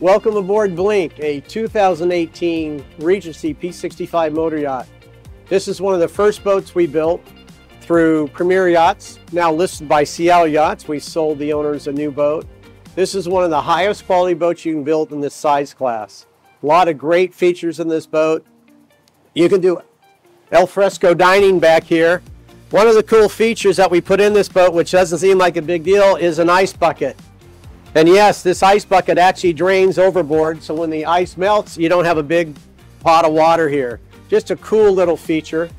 Welcome aboard Blink, a 2018 Regency P65 motor yacht. This is one of the first boats we built through Premier Yachts, now listed by Seattle Yachts. We sold the owners a new boat. This is one of the highest quality boats you can build in this size class. A lot of great features in this boat. You can do al fresco dining back here. One of the cool features that we put in this boat, which doesn't seem like a big deal, is an ice bucket. And yes, this ice bucket actually drains overboard, so when the ice melts, you don't have a big pot of water here. Just a cool little feature.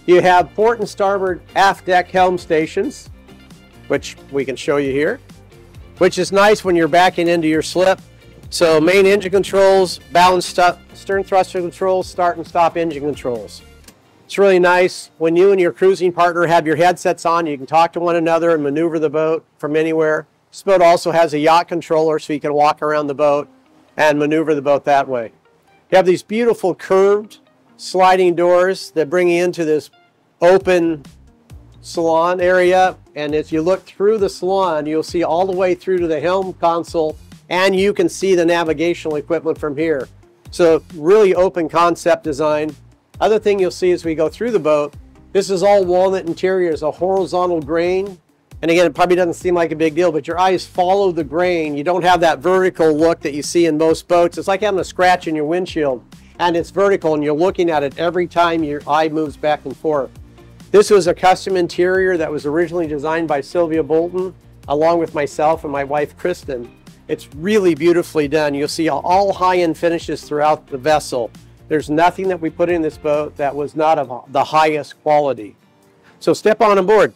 You have port and starboard aft deck helm stations, which we can show you here, which is nice when you're backing into your slip. So main engine controls, balance stern thruster controls, start and stop engine controls. It's really nice when you and your cruising partner have your headsets on. You can talk to one another and maneuver the boat from anywhere. This boat also has a yacht controller, so you can walk around the boat and maneuver the boat that way. You have these beautiful curved sliding doors that bring you into this open salon area. And as you look through the salon, you'll see all the way through to the helm console, and you can see the navigational equipment from here. So really open concept design. Other thing you'll see as we go through the boat, this is all walnut interiors, a horizontal grain. And again, it probably doesn't seem like a big deal, but your eyes follow the grain. You don't have that vertical look that you see in most boats. It's like having a scratch in your windshield, and it's vertical, and you're looking at it every time your eye moves back and forth. This was a custom interior that was originally designed by Sylvia Bolton, along with myself and my wife, Kristen. It's really beautifully done. You'll see all high-end finishes throughout the vessel. There's nothing that we put in this boat that was not of the highest quality. So step on board.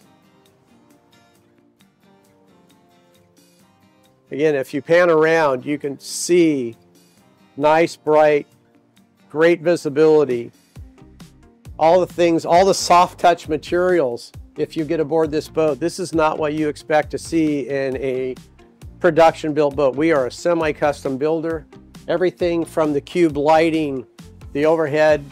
Again, if you pan around, you can see nice, bright, great visibility. All the things, all the soft touch materials, if you get aboard this boat, this is not what you expect to see in a production built boat. We are a semi-custom builder. Everything from the cube lighting, the overhead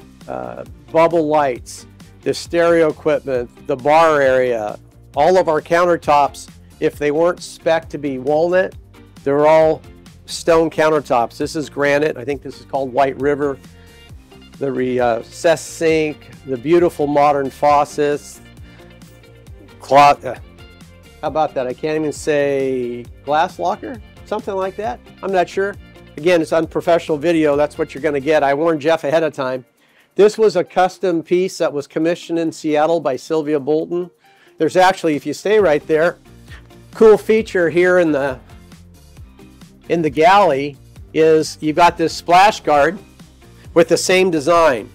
bubble lights, the stereo equipment, the bar area, all of our countertops, if they weren't spec'd to be walnut, they're all stone countertops. This is granite. I think this is called White River. The recessed sink, the beautiful modern faucets. How about that? I can't even say glass locker, something like that. I'm not sure. Again, it's unprofessional video. That's what you're going to get. I warned Jeff ahead of time. This was a custom piece that was commissioned in Seattle by Sylvia Bolton. There's actually, if you stay right there, cool feature here in the galley is you've got this splash guard with the same design.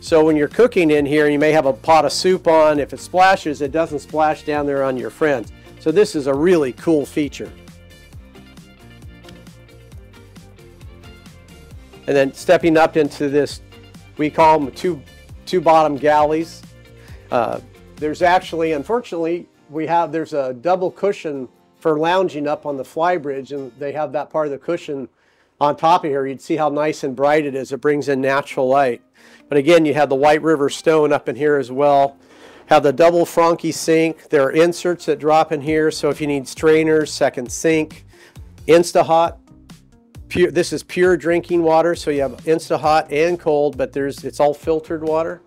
So when you're cooking in here, you may have a pot of soup on. If it splashes, it doesn't splash down there on your friends. So this is a really cool feature. And then stepping up into this, we call them two bottom galleys. There's actually, unfortunately, there's a double cushion for lounging up on the flybridge, and they have that part of the cushion on top of here. You'd see how nice and bright it is. It brings in natural light. But again, you have the White River stone up in here as well. Have the double Franke sink. There are inserts that drop in here, so if you need strainers, second sink. Insta-Hot. This is pure drinking water, so you have Insta-Hot and cold, but it's all filtered water.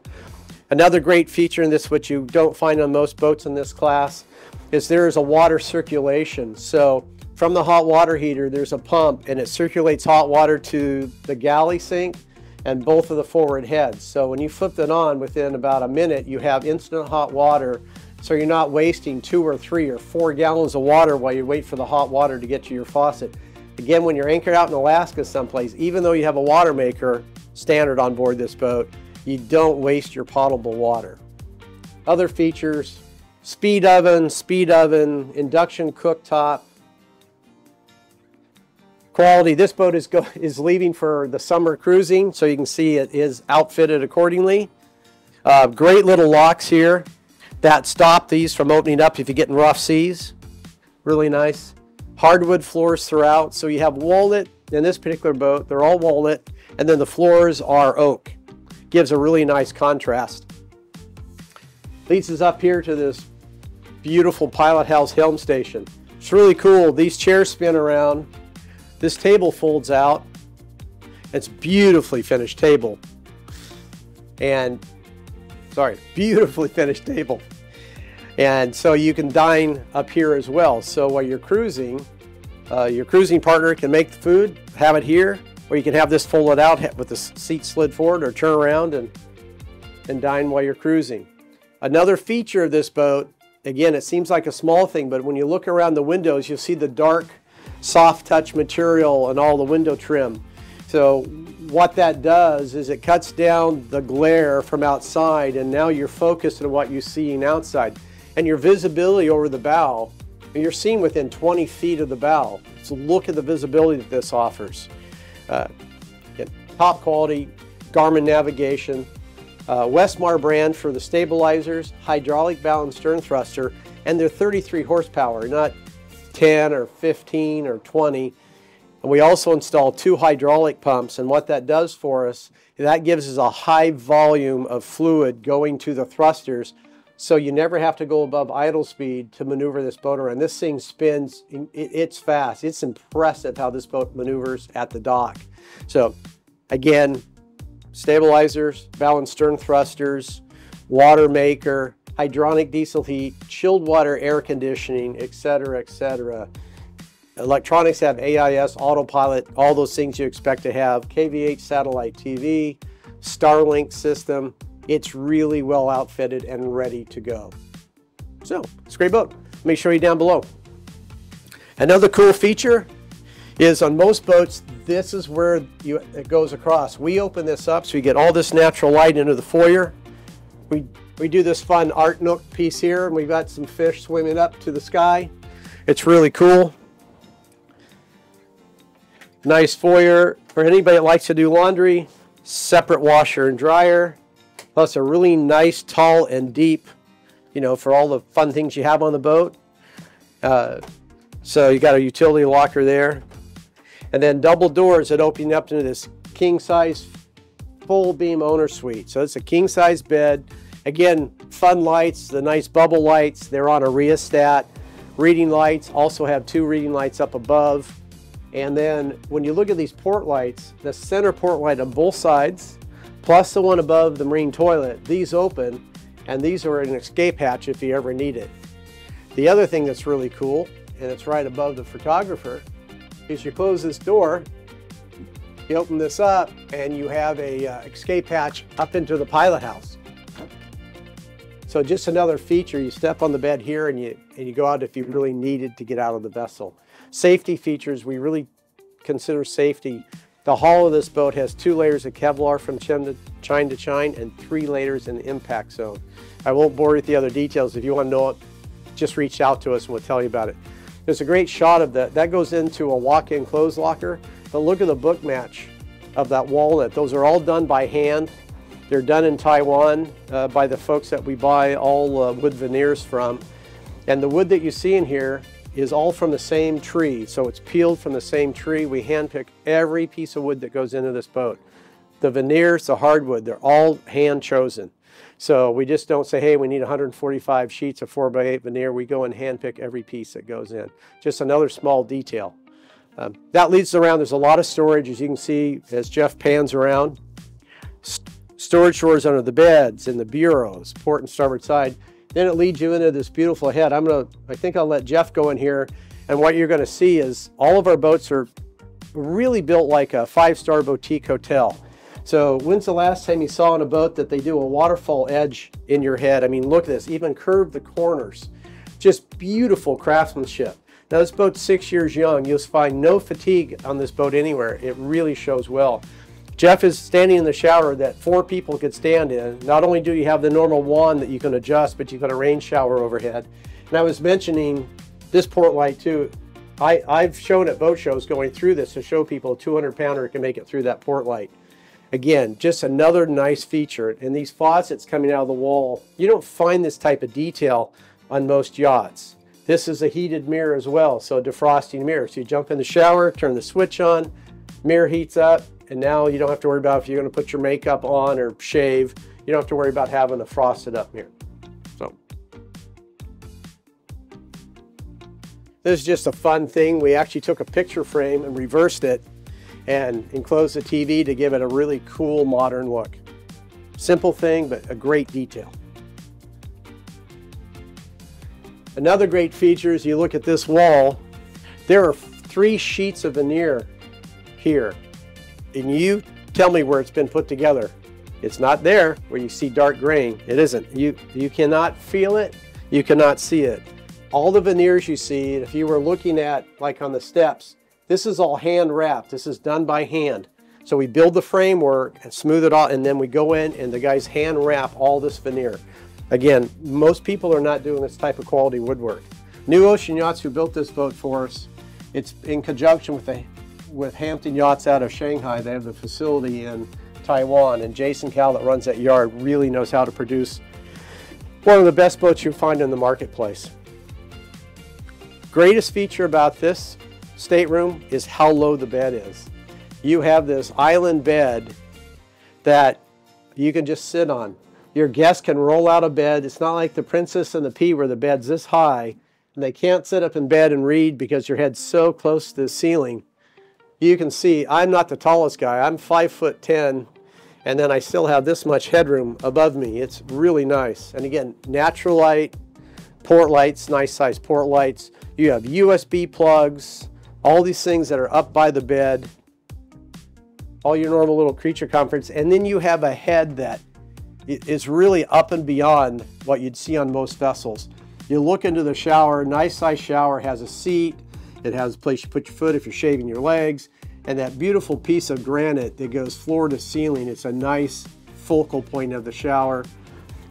Another great feature in this, which you don't find on most boats in this class, is there is a water circulation. So from the hot water heater, there's a pump, and it circulates hot water to the galley sink and both of the forward heads. So when you flip it on, within about a minute, you have instant hot water, so you're not wasting 2 or 3 or 4 gallons of water while you wait for the hot water to get to your faucet. Again, when you're anchored out in Alaska someplace, even though you have a water maker standard on board this boat, you don't waste your potable water. Other features, speed oven, induction cooktop. Quality, this boat is leaving for the summer cruising, so you can see it is outfitted accordingly. Great little locks here that stop these from opening up if you get in rough seas. Really nice. Hardwood floors throughout, so you have walnut in this particular boat. They're all walnut, and then the floors are oak. Gives a really nice contrast. Leads us up here to this beautiful Pilothouse helm station. It's really cool. These chairs spin around. This table folds out. It's beautifully finished table. Beautifully finished table. And so you can dine up here as well. So while you're cruising, your cruising partner can make the food, have it here, or you can have this folded out with the seat slid forward, or turn around and dine while you're cruising. Another feature of this boat, again, it seems like a small thing, but when you look around the windows, you'll see the dark soft touch material and all the window trim. So what that does is it cuts down the glare from outside, and now you're focused on what you're seeing outside. And your visibility over the bow, you're seeing within 20 feet of the bow. So look at the visibility that this offers. Top quality Garmin navigation, Westmar brand for the stabilizers, hydraulic bow and stern thruster, and they're 33 horsepower, not 10 or 15 or 20. And we also install 2 hydraulic pumps, and what that does for us, that gives us a high volume of fluid going to the thrusters, so you never have to go above idle speed to maneuver this boat around. This thing spins, it's fast. It's impressive how this boat maneuvers at the dock. So again, stabilizers, bow and stern thrusters, water maker, hydronic diesel heat, chilled water air conditioning, etc., etc. Electronics have AIS, autopilot, all those things you expect to have. KVH satellite TV, Starlink system. It's really well outfitted and ready to go. So, it's a great boat. Let me show you down below. Another cool feature is on most boats, this is where it goes across. We open this up so you get all this natural light into the foyer. We do this fun art nook piece here, and we've got some fish swimming up to the sky. It's really cool. Nice foyer for anybody that likes to do laundry. Separate washer and dryer. Plus a really nice, tall, and deep, for all the fun things you have on the boat. So you got a utility locker there. And then double doors that open up into this king-size full beam owner suite. So it's a king-size bed. Again, fun lights, the nice bubble lights. They're on a rheostat. Reading lights, also have 2 reading lights up above. And then when you look at these port lights, the center port light on both sides, plus the one above the marine toilet, these open, and these are an escape hatch if you ever need it. The other thing that's really cool, and it's right above the photographer, is you close this door, you open this up, and you have a escape hatch up into the pilot house. So just another feature, you step on the bed here and you go out if you really needed to get out of the vessel. Safety features, we really consider safety. The hull of this boat has 2 layers of Kevlar from chine to chine and 3 layers in the impact zone. I won't bore you with the other details. If you want to know it, just reach out to us and we'll tell you about it. There's a great shot of that. That goes into a walk-in clothes locker. But look at the book match of that walnut. Those are all done by hand. They're done in Taiwan by the folks that we buy all wood veneers from. And the wood that you see in here is all from the same tree. So it's peeled from the same tree. We handpick every piece of wood that goes into this boat. The veneers, the hardwood, they're all hand chosen. So we just don't say, hey, we need 145 sheets of 4x8 veneer. We go and handpick every piece that goes in. Just another small detail. That leads around. There's a lot of storage, as you can see, as Jeff pans around. Storage drawers under the beds, in the bureaus, port and starboard side. Then it leads you into this beautiful head. I think I'll let Jeff go in here. And what you're gonna see is all of our boats are really built like a 5-star boutique hotel. So when's the last time you saw on a boat that they do a waterfall edge in your head? I mean, look at this, even curve the corners. Just beautiful craftsmanship. Now this boat's 6 years young. You'll find no fatigue on this boat anywhere. It really shows well. Jeff is standing in the shower that 4 people could stand in. Not only do you have the normal wand that you can adjust, but you've got a rain shower overhead. And I was mentioning this port light too. I've shown at boat shows going through this to show people a 200-pounder can make it through that port light. Again, just another nice feature. And these faucets coming out of the wall, you don't find this type of detail on most yachts. This is a heated mirror as well, so a defrosting mirror. So you jump in the shower, turn the switch on, mirror heats up, and now you don't have to worry about if you're going to put your makeup on or shave. You don't have to worry about having a frosted up mirror. So this is just a fun thing. We actually took a picture frame and reversed it and enclosed the TV to give it a really cool modern look. Simple thing, but a great detail. Another great feature is you look at this wall, there are 3 sheets of veneer here. And you tell me where it's been put together. It's not there where you see dark grain. It isn't. You cannot feel it. You cannot see it. All the veneers you see, if you were looking at like on the steps, this is all hand wrapped. This is done by hand. So we build the framework and smooth it all, and then we go in and the guys hand wrap all this veneer. Again, most people are not doing this type of quality woodwork. New Ocean Yachts, who built this boat for us, it's in conjunction with Hampton Yachts out of Shanghai. They have the facility in Taiwan, and Jason Cal that runs that yard really knows how to produce one of the best boats you'll find in the marketplace. Greatest feature about this stateroom is how low the bed is. You have this island bed that you can just sit on. Your guests can roll out of bed. It's not like the Princess and the P where the bed's this high and they can't sit up in bed and read because your head's so close to the ceiling. You can see I'm not the tallest guy. I'm 5'10", and then I still have this much headroom above me. It's really nice. And again, natural light, port lights, nice size port lights. You have USB plugs, all these things that are up by the bed, all your normal little creature comforts. And then you have a head that is really up and beyond what you'd see on most vessels. You look into the shower, nice size shower, has a seat. It has a place you put your foot if you're shaving your legs, and that beautiful piece of granite that goes floor to ceiling. It's a nice focal point of the shower.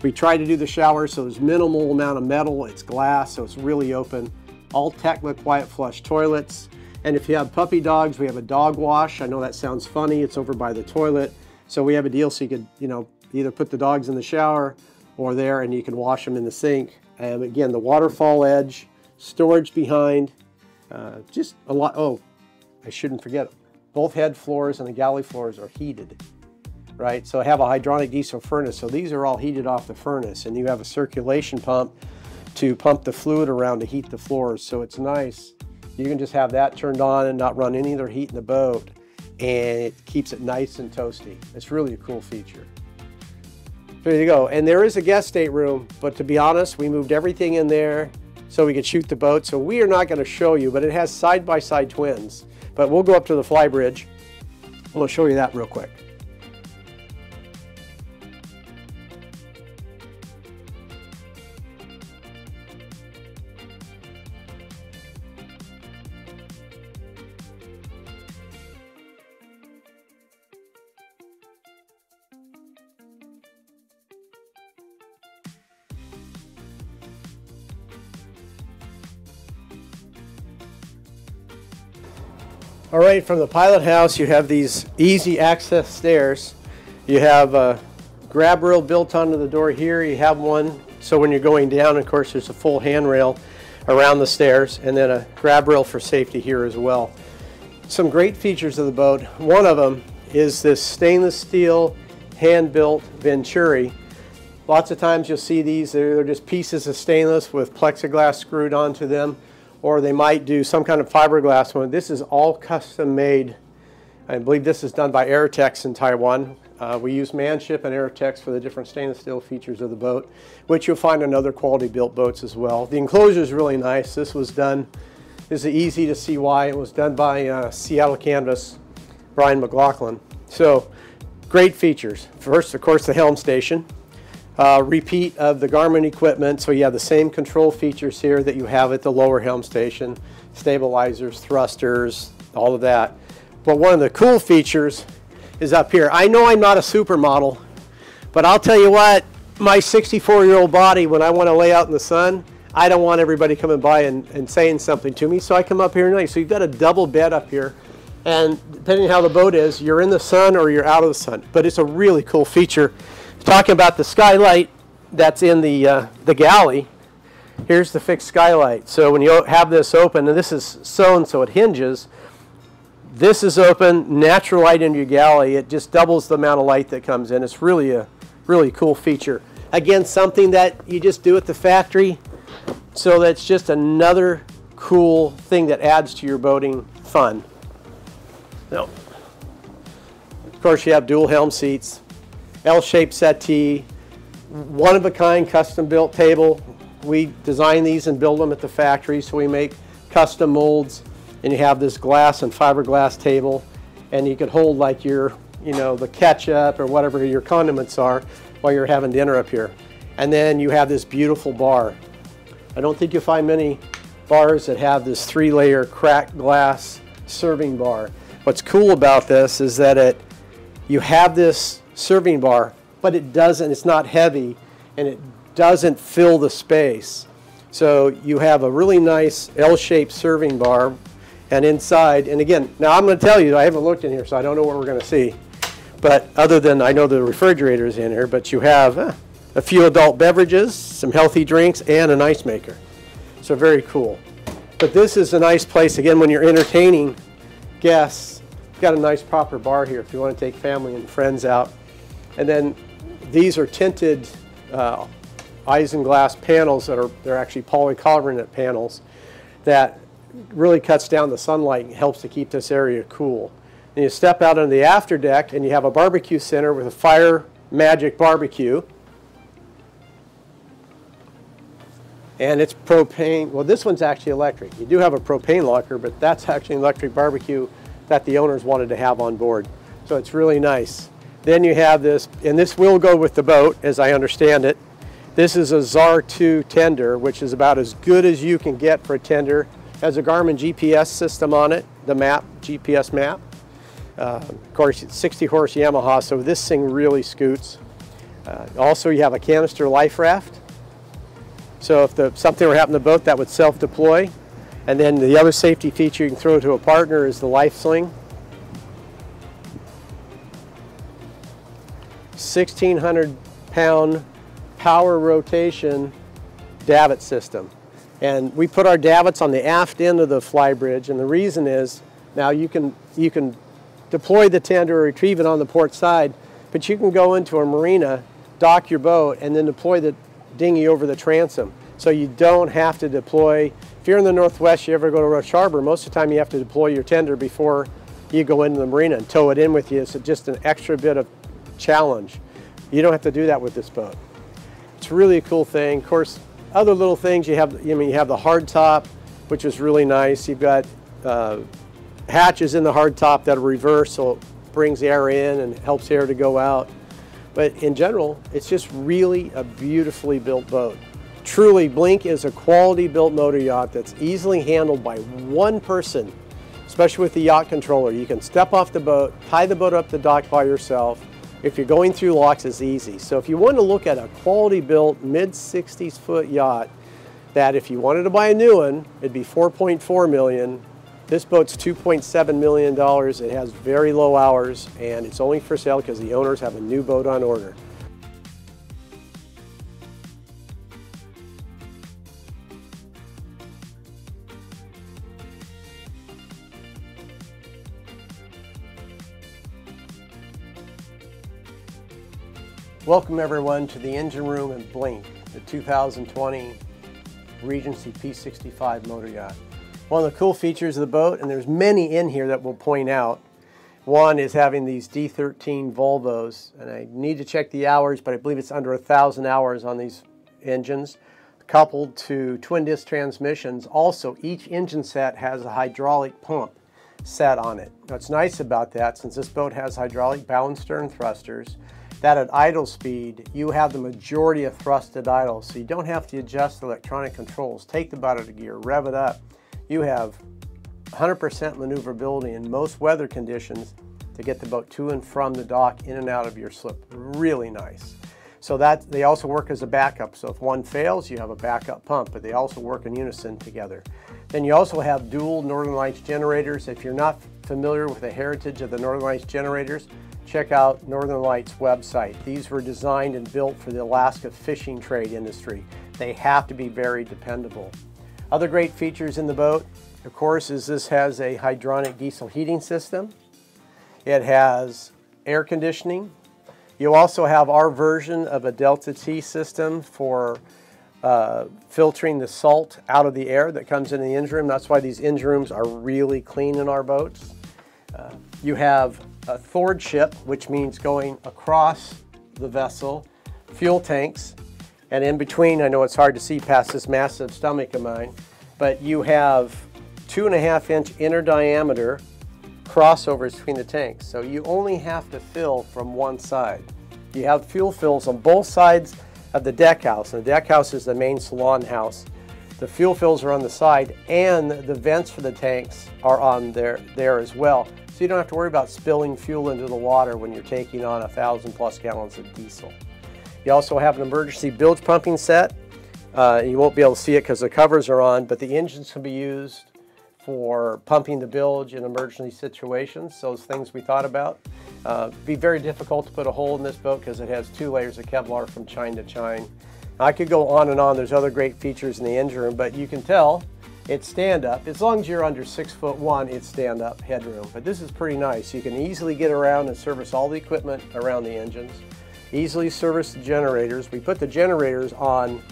We try to do the shower so there's minimal amount of metal. It's glass, so it's really open. All Technic quiet flush toilets. And if you have puppy dogs, we have a dog wash. I know that sounds funny. It's over by the toilet. So we have a deal so you could, either put the dogs in the shower or there, and you can wash them in the sink. And again, the waterfall edge, storage behind. Just a lot. Oh, I shouldn't forget, both head floors and the galley floors are heated, right? So I have a hydronic diesel furnace. So these are all heated off the furnace, and you have a circulation pump to pump the fluid around to heat the floors. So it's nice. You can just have that turned on and not run any other heat in the boat, and it keeps it nice and toasty. It's really a cool feature. There you go. And there is a guest stateroom, but to be honest, we moved everything in there so we could shoot the boat. So we are not going to show you, but it has side-by-side twins. But we'll go up to the fly bridge. We'll show you that real quick. All right, from the pilot house, you have these easy access stairs. You have a grab rail built onto the door here. You have one, so when you're going down, of course, there's a full handrail. around the stairs, and then a grab rail for safety here as well. Some great features of the boat. One of them is this stainless steel hand-built venturi. Lots of times you'll see these, they're just pieces of stainless with plexiglass screwed onto them, or they might do some kind of fiberglass one. This is all custom made. I believe this is done by Aerotex in Taiwan. We use Manship and Aerotex for the different stainless steel features of the boat, which you'll find in other quality built boats as well. The enclosure is really nice. This is easy to see why. It was done by Seattle Canvas, Brian McLaughlin. So great features. First, of course, the helm station. Repeat of the Garmin equipment, so you have the same control features here that you have at the lower helm station. Stabilizers, thrusters, all of that. But one of the cool features is up here. I know I'm not a supermodel, but I'll tell you what, my 64-year-old body, when I want to lay out in the sun, I don't want everybody coming by and saying something to me, so I come up here and so you've got a double bed up here, and depending on how the boat is, you're in the sun or you're out of the sun. But it's a really cool feature. Talking about the skylight that's in the galley, here's the fixed skylight. So when you have this open, and this is sewn so it hinges, this is open, natural light into your galley. It just doubles the amount of light that comes in. It's really a really cool feature. Again, something that you just do at the factory, so that's just another cool thing that adds to your boating fun. Now, of course, you have dual helm seats, L-shaped settee, one-of-a-kind custom-built table. We design these and build them at the factory, so we make custom molds. And you have this glass and fiberglass table, and you could hold like your, the ketchup or whatever your condiments are while you're having dinner up here. And then you have this beautiful bar. I don't think you'll find many bars that have this 3-layer cracked glass serving bar. What's cool about this is that you have this serving bar, but it's not heavy, and it doesn't fill the space. So you have a really nice L-shaped serving bar. And inside, and again, now I'm going to tell you, I haven't looked in here, so I don't know what we're going to see. But other than, I know the refrigerator is in here, but you have a few adult beverages, some healthy drinks, and an ice maker. So very cool. But this is a nice place, again, when you're entertaining guests. You've got a nice proper bar here if you want to take family and friends out. And then these are tinted isinglass panels they're actually polycarbonate panels that really cuts down the sunlight and helps to keep this area cool. And you step out on the after deck and you have a barbecue center with a Fire Magic barbecue. And it's propane. Well, this one's actually electric. You do have a propane locker, but that's actually an electric barbecue that the owners wanted to have on board. So it's really nice. Then you have this, and this will go with the boat, as I understand it. This is a ZAR 2 tender, which is about as good as you can get for a tender. Has a Garmin GPS system on it, the GPS map. Of course, it's 60 horse Yamaha, so this thing really scoots. Also, you have a canister life raft. So if something were to happen to the boat, that would self-deploy. And then the other safety feature you can throw to a partner is the life sling. 1,600-pound power rotation davit system. And we put our davits on the aft end of the flybridge, and the reason is, now you can deploy the tender or retrieve it on the port side, but you can go into a marina, dock your boat, and then deploy the dinghy over the transom. So you don't have to deploy. If you're in the Northwest, you ever go to Rush Harbor, most of the time you have to deploy your tender before you go into the marina and tow it in with you. It's just an extra bit of challenge. You don't have to do that with this boat. It's really a cool thing. Of course, other little things, you have the hard top, which is really nice. You've got hatches in the hard top that reverse, so it brings air in and helps air to go out. But in general, it's just really a beautifully built boat. Truly, Blink is a quality built motor yacht that's easily handled by one person, especially with the yacht controller. You can step off the boat, tie the boat up the dock by yourself. If you're going through locks, it's easy. So if you want to look at a quality built mid-60s foot yacht that if you wanted to buy a new one, it'd be $4.4 million. This boat's $2.7 million. It has very low hours, and it's only for sale because the owners have a new boat on order. Welcome everyone to the engine room and blink, the 2020 Regency P65 motor yacht. One of the cool features of the boat, and there's many in here that we'll point out, one is having these D13 Volvos, and I need to check the hours, but I believe it's under 1,000 hours on these engines, coupled to twin disc transmissions. Also, each engine set has a hydraulic pump set on it. What's nice about that, since this boat has hydraulic bow and stern thrusters, that at idle speed, you have the majority of thrust at idle, so you don't have to adjust the electronic controls. Take the boat out of gear, rev it up. You have 100% maneuverability in most weather conditions to get the boat to and from the dock, in and out of your slip. Really nice. So that they also work as a backup. So if one fails, you have a backup pump, but they also work in unison together. Then you also have dual Northern Lights generators. If you're not familiar with the heritage of the Northern Lights generators, check out Northern Lights website. These were designed and built for the Alaska fishing trade industry. They have to be very dependable. Other great features in the boat, of course, is this has a hydronic diesel heating system. It has air conditioning. You also have our version of a Delta T system for filtering the salt out of the air that comes into the engine room. That's why these engine rooms are really clean in our boats. You have a thwart ship, which means going across the vessel, fuel tanks, and in between, I know it's hard to see past this massive stomach of mine, but you have 2.5-inch inner diameter crossovers between the tanks. So you only have to fill from one side. You have fuel fills on both sides of the deck house. And the deck house is the main salon house. The fuel fills are on the side, and the vents for the tanks are on there as well. So you don't have to worry about spilling fuel into the water when you're taking on 1,000+ gallons of diesel. You also have an emergency bilge pumping set. You won't be able to see it because the covers are on, but the engines can be used for pumping the bilge in emergency situations, those things we thought about. It'd be very difficult to put a hole in this boat because it has 2 layers of Kevlar from chine to chine. I could go on and on. There's other great features in the engine room, but you can tell it's stand-up. As long as you're under 6'1", it's stand-up headroom. But this is pretty nice. You can easily get around and service all the equipment around the engines. Easily service the generators. We put the generators on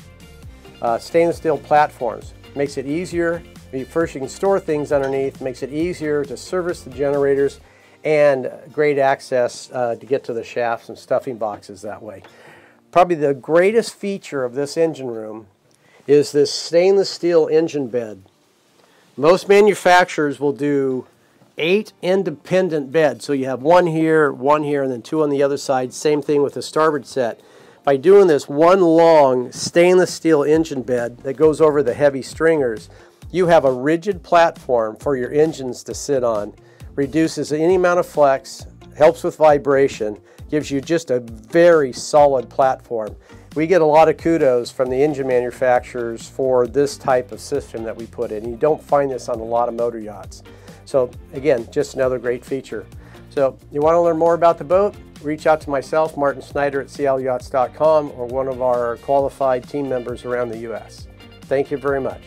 stainless steel platforms. Makes it easier. First, you can store things underneath. Makes it easier to service the generators, and great access to get to the shafts and stuffing boxes that way. Probably the greatest feature of this engine room is this stainless steel engine bed. Most manufacturers will do 8 independent beds. So you have one here, and then 2 on the other side. Same thing with the starboard set. By doing this one long stainless steel engine bed that goes over the heavy stringers, you have a rigid platform for your engines to sit on. Reduces any amount of flex, helps with vibration, gives you just a very solid platform. We get a lot of kudos from the engine manufacturers for this type of system that we put in. You don't find this on a lot of motor yachts. So again, just another great feature. So you want to learn more about the boat? Reach out to myself, Martin Snyder at seattleyachts.com, or one of our qualified team members around the U.S. Thank you very much.